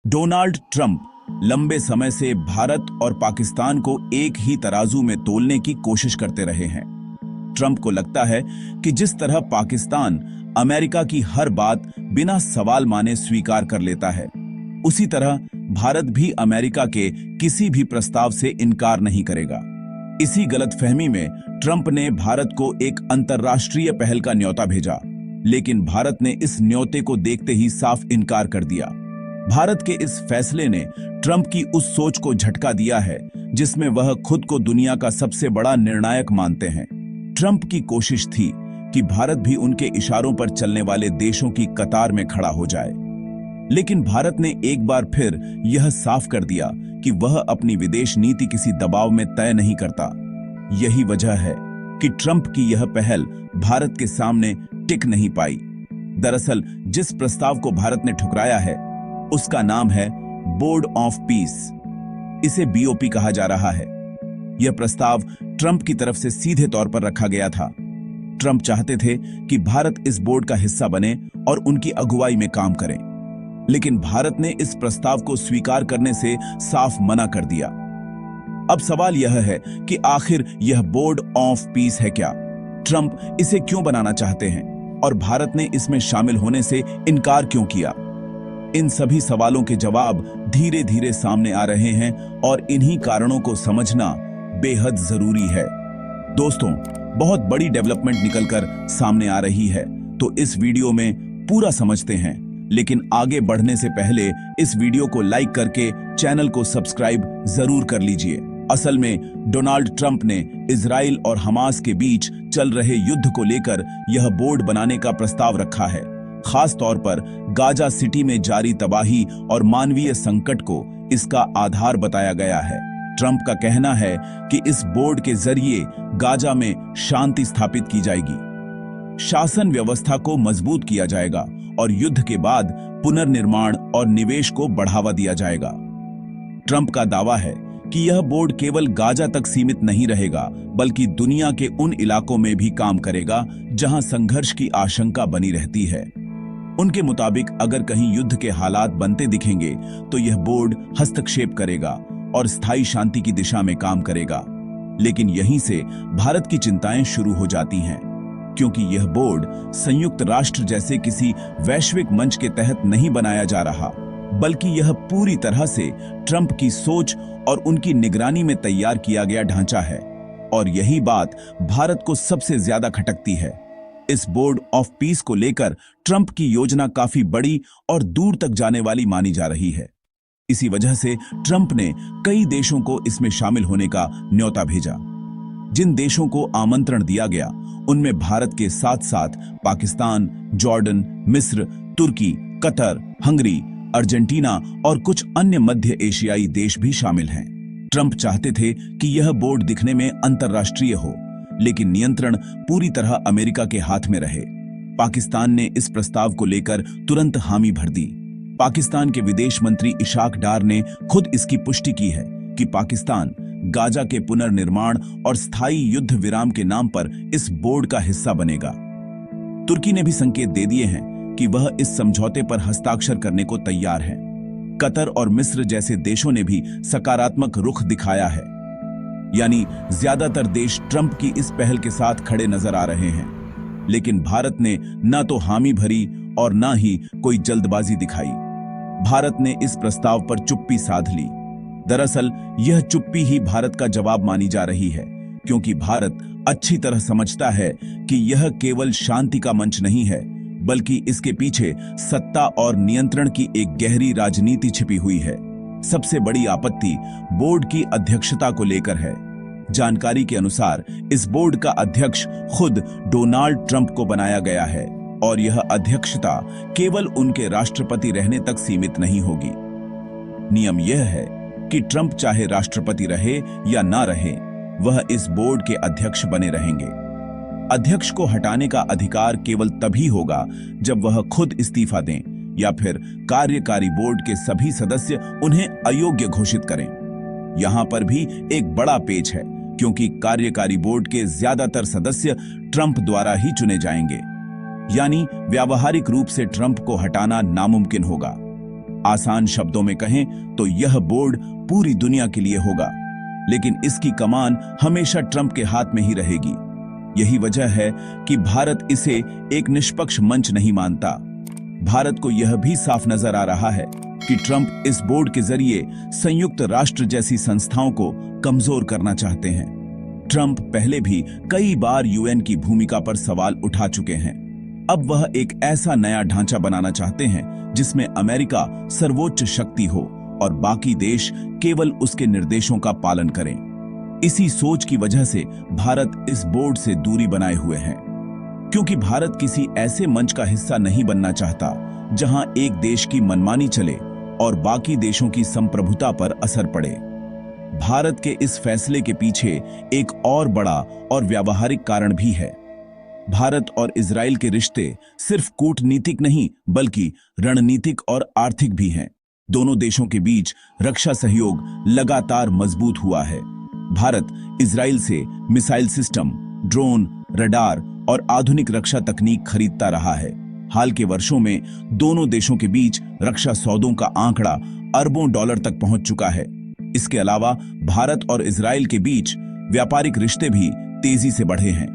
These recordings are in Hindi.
डोनाल्ड ट्रंप लंबे समय से भारत और पाकिस्तान को एक ही तराजू में तोलने की कोशिश करते रहे हैं। ट्रंप को लगता है कि जिस तरह पाकिस्तान अमेरिका की हर बात बिना सवाल माने स्वीकार कर लेता है, उसी तरह भारत भी अमेरिका के किसी भी प्रस्ताव से इनकार नहीं करेगा। इसी गलतफहमी में ट्रंप ने भारत को एक अंतर्राष्ट्रीय पहल का न्योता भेजा, लेकिन भारत ने इस न्योते को देखते ही साफ इनकार कर दिया। भारत के इस फैसले ने ट्रंप की उस सोच को झटका दिया है जिसमें वह खुद को दुनिया का सबसे बड़ा निर्णायक मानते हैं। ट्रंप की कोशिश थी कि भारत भी उनके इशारों पर चलने वाले देशों की कतार में खड़ा हो जाए, लेकिन भारत ने एक बार फिर यह साफ कर दिया कि वह अपनी विदेश नीति किसी दबाव में तय नहीं करता। यही वजह है कि ट्रंप की यह पहल भारत के सामने टिक नहीं पाई। दरअसल जिस प्रस्ताव को भारत ने ठुकराया है उसका नाम है बोर्ड ऑफ पीस। इसे बीओपी कहा जा रहा है। यह प्रस्ताव ट्रंप की तरफ से सीधे तौर पर रखा गया था। ट्रंप चाहते थे कि भारत इस बोर्ड का हिस्सा बने और उनकी अगुवाई में काम करे, लेकिन भारत ने इस प्रस्ताव को स्वीकार करने से साफ मना कर दिया। अब सवाल यह है कि आखिर यह बोर्ड ऑफ पीस है क्या? ट्रंप इसे क्यों बनाना चाहते हैं और भारत ने इसमें शामिल होने से इनकार क्यों किया? इन सभी सवालों के जवाब धीरे धीरे सामने आ रहे हैं और इन्हीं कारणों को समझना बेहद जरूरी है। दोस्तों, बहुत बड़ी डेवलपमेंट निकलकर सामने आ रही है, तो इस वीडियो में पूरा समझते हैं। लेकिन आगे बढ़ने से पहले इस वीडियो को लाइक करके चैनल को सब्सक्राइब जरूर कर लीजिए। असल में डोनाल्ड ट्रंप ने इजराइल और हमास के बीच चल रहे युद्ध को लेकर यह बोर्ड बनाने का प्रस्ताव रखा है। खास तौर पर गाजा सिटी में जारी तबाही और मानवीय संकट को इसका आधार बताया गया है। ट्रंप का कहना है कि इस बोर्ड के जरिए गाजा में शांति स्थापित की जाएगी, शासन व्यवस्था को मजबूत किया जाएगा और युद्ध के बाद पुनर्निर्माण और निवेश को बढ़ावा दिया जाएगा। ट्रंप का दावा है कि यह बोर्ड केवल गाजा तक सीमित नहीं रहेगा, बल्कि दुनिया के उन इलाकों में भी काम करेगा जहां संघर्ष की आशंका बनी रहती है। उनके मुताबिक अगर कहीं युद्ध के हालात बनते दिखेंगे तो यह बोर्ड हस्तक्षेप करेगा और स्थायी शांति की दिशा में काम करेगा। लेकिन यहीं से भारत की चिंताएं शुरू हो जाती हैं, क्योंकि यह बोर्ड संयुक्त राष्ट्र जैसे किसी वैश्विक मंच के तहत नहीं बनाया जा रहा, बल्कि यह पूरी तरह से ट्रंप की सोच और उनकी निगरानी में तैयार किया गया ढांचा है। और यही बात भारत को सबसे ज्यादा खटकती है। इस बोर्ड ऑफ पीस को लेकर ट्रंप की योजना काफी बड़ी और दूर तक जाने वाली मानी जा रही है। इसी वजह से ट्रंप ने कई देशों को इसमें शामिल होने का न्योता भेजा। जिन देशों को आमंत्रण दिया गया उनमें भारत के साथ साथ पाकिस्तान, जॉर्डन, मिस्र, तुर्की, कतर, हंगरी, अर्जेंटीना और कुछ अन्य मध्य एशियाई देश भी शामिल हैं। ट्रंप चाहते थे कि यह बोर्ड दिखने में अंतर्राष्ट्रीय हो, लेकिन नियंत्रण पूरी तरह अमेरिका के हाथ में रहे। पाकिस्तान ने इस प्रस्ताव को लेकर तुरंत हामी भर दी। पाकिस्तान के विदेश मंत्री इशाक डार ने खुद इसकी पुष्टि की है कि पाकिस्तान गाजा के पुनर्निर्माण और स्थायी युद्ध विराम के नाम पर इस बोर्ड का हिस्सा बनेगा। तुर्की ने भी संकेत दे दिए हैं कि वह इस समझौते पर हस्ताक्षर करने को तैयार है। कतर और मिस्र जैसे देशों ने भी सकारात्मक रुख दिखाया है। यानी ज्यादातर देश ट्रंप की इस पहल के साथ खड़े नजर आ रहे हैं। लेकिन भारत ने न तो हामी भरी और न ही कोई जल्दबाजी दिखाई। भारत ने इस प्रस्ताव पर चुप्पी साध ली। दरअसल यह चुप्पी ही भारत का जवाब मानी जा रही है, क्योंकि भारत अच्छी तरह समझता है कि यह केवल शांति का मंच नहीं है, बल्कि इसके पीछे सत्ता और नियंत्रण की एक गहरी राजनीति छिपी हुई है। सबसे बड़ी आपत्ति बोर्ड की अध्यक्षता को लेकर है। जानकारी के अनुसार इस बोर्ड का अध्यक्ष खुद डोनाल्ड ट्रंप को बनाया गया है और यह अध्यक्षता केवल उनके राष्ट्रपति रहने तक सीमित नहीं होगी। नियम यह है कि ट्रंप चाहे राष्ट्रपति रहे या ना रहे, वह इस बोर्ड के अध्यक्ष बने रहेंगे। अध्यक्ष को हटाने का अधिकार केवल तभी होगा जब वह खुद इस्तीफा दें या फिर कार्यकारी बोर्ड के सभी सदस्य उन्हें अयोग्य घोषित करें। यहां पर भी एक बड़ा पेच है, क्योंकि कार्यकारी बोर्ड के ज्यादातर सदस्य ट्रंप द्वारा ही चुने जाएंगे। यानी व्यावहारिक रूप से ट्रंप को हटाना नामुमकिन होगा। आसान शब्दों में कहें तो यह बोर्ड पूरी दुनिया के लिए होगा, लेकिन इसकी कमान हमेशा ट्रंप के हाथ में ही रहेगी। यही वजह है कि भारत इसे एक निष्पक्ष मंच नहीं मानता। भारत को यह भी साफ नजर आ रहा है कि ट्रंप इस बोर्ड के जरिए संयुक्त राष्ट्र जैसी संस्थाओं को कमजोर करना चाहते हैं। ट्रंप पहले भी कई बार यूएन की भूमिका पर सवाल उठा चुके हैं। अब वह एक ऐसा नया ढांचा बनाना चाहते हैं जिसमें अमेरिका सर्वोच्च शक्ति हो और बाकी देश केवल उसके निर्देशों का पालन करें। इसी सोच की वजह से भारत इस बोर्ड से दूरी बनाए हुए है, क्योंकि भारत किसी ऐसे मंच का हिस्सा नहीं बनना चाहता जहां एक देश की मनमानी चले और बाकी देशों की संप्रभुता पर असर पड़े। भारत के इस फैसले के पीछे एक और बड़ा और व्यावहारिक कारण भी है। भारत और इजराइल के रिश्ते सिर्फ कूटनीतिक नहीं बल्कि रणनीतिक और आर्थिक भी हैं। दोनों देशों के बीच रक्षा सहयोग लगातार मजबूत हुआ है। भारत इजराइल से मिसाइल सिस्टम, ड्रोन, रडार और आधुनिक रक्षा तकनीक खरीदता रहा है। हाल के वर्षों में दोनों देशों के बीच रक्षा सौदों का आंकड़ा अरबों डॉलर तक पहुंच चुका है। इसके अलावा भारत और इजराइल के बीच व्यापारिक रिश्ते भी तेजी से बढ़े हैं।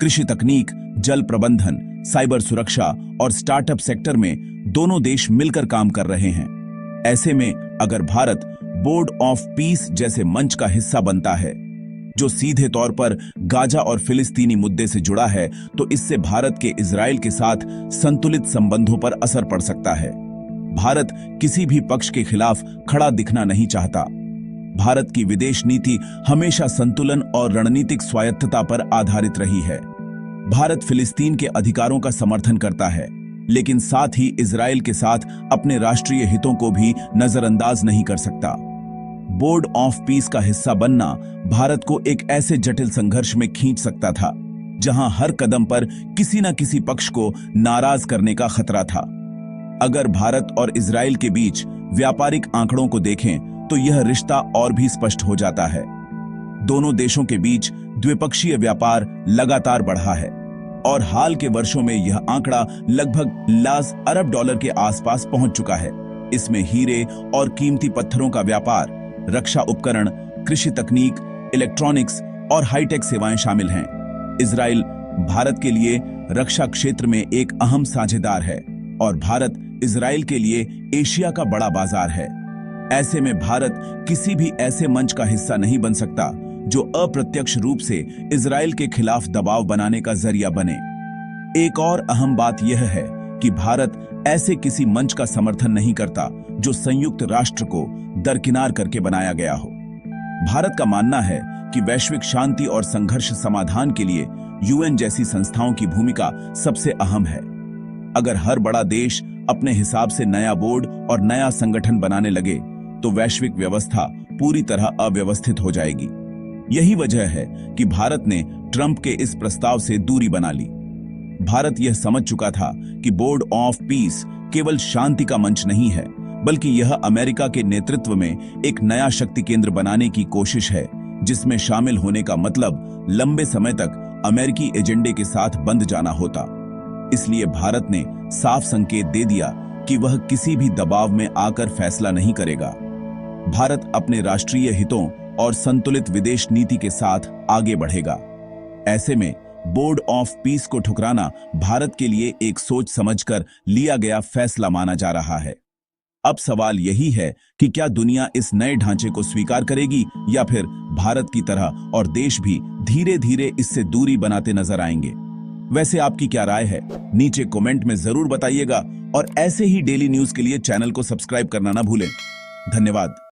कृषि तकनीक, जल प्रबंधन, साइबर सुरक्षा और स्टार्टअप सेक्टर में दोनों देश मिलकर काम कर रहे हैं। ऐसे में अगर भारत बोर्ड ऑफ पीस जैसे मंच का हिस्सा बनता है, जो सीधे तौर पर गाजा और फिलिस्तीनी मुद्दे से जुड़ा है, तो इससे भारत के इजराइल के साथ संतुलित संबंधों पर असर पड़ सकता है। भारत किसी भी पक्ष के खिलाफ खड़ा दिखना नहीं चाहता। भारत की विदेश नीति हमेशा संतुलन और रणनीतिक स्वायत्तता पर आधारित रही है। भारत फिलिस्तीन के अधिकारों का समर्थन करता है, लेकिन साथ ही इजराइल के साथ अपने राष्ट्रीय हितों को भी नजरअंदाज नहीं कर सकता। बोर्ड ऑफ पीस का हिस्सा बनना भारत को एक ऐसे जटिल संघर्ष में खींच सकता था जहां हर कदम पर किसी न किसी पक्ष को नाराज करने का खतरा था। अगर भारत और इजराइल के बीच व्यापारिक आंकड़ों को देखें तो यह रिश्ता और भी स्पष्ट हो जाता है। दोनों देशों के बीच द्विपक्षीय व्यापार लगातार बढ़ा है और हाल के वर्षों में यह आंकड़ा लगभग लाख अरब डॉलर के आसपास पहुंच चुका है। इसमें हीरे और कीमती पत्थरों का व्यापार, रक्षा उपकरण, कृषि तकनीक, इलेक्ट्रॉनिक्स और हाईटेक सेवाएं शामिल हैं। इजराइल भारत के लिए रक्षा क्षेत्र में एक अहम साझेदार है और भारत इजराइल के लिए एशिया का बड़ा बाजार है। ऐसे में भारत किसी भी ऐसे मंच का हिस्सा नहीं बन सकता जो अप्रत्यक्ष रूप से इजराइल के खिलाफ दबाव बनाने का जरिया बने। एक और अहम बात यह है कि भारत ऐसे किसी मंच का समर्थन नहीं करता जो संयुक्त राष्ट्र को दरकिनार करके बनाया गया हो। भारत का मानना है कि वैश्विक शांति और संघर्ष समाधान के लिए यूएन जैसी संस्थाओं की भूमिका सबसे अहम है। अगर हर बड़ा देश अपने हिसाब से नया बोर्ड और नया संगठन बनाने लगे तो वैश्विक व्यवस्था पूरी तरह अव्यवस्थित हो जाएगी। यही वजह है कि भारत ने ट्रंप के इस प्रस्ताव से दूरी बना ली। भारत यह समझ चुका था कि बोर्ड ऑफ पीस केवल शांति का मंच नहीं है, बल्कि यह अमेरिका के नेतृत्व में एक नया शक्ति केंद्र बनाने की कोशिश है, जिसमें शामिल होने का मतलब लंबे समय तक अमेरिकी एजेंडे के साथ बंध जाना होता। इसलिए भारत ने साफ संकेत दे दिया कि वह किसी भी दबाव में आकर फैसला नहीं करेगा। भारत अपने राष्ट्रीय हितों और संतुलित विदेश नीति के साथ आगे बढ़ेगा। ऐसे में बोर्ड ऑफ पीस को ठुकराना भारत के लिए एक सोच समझकर लिया गया फैसला माना जा रहा है। अब सवाल यही है कि क्या दुनिया इस नए ढांचे को स्वीकार करेगी या फिर भारत की तरह और देश भी धीरे धीरे इससे दूरी बनाते नजर आएंगे। वैसे आपकी क्या राय है, नीचे कमेंट में जरूर बताइएगा और ऐसे ही डेली न्यूज के लिए चैनल को सब्सक्राइब करना ना भूलें। धन्यवाद।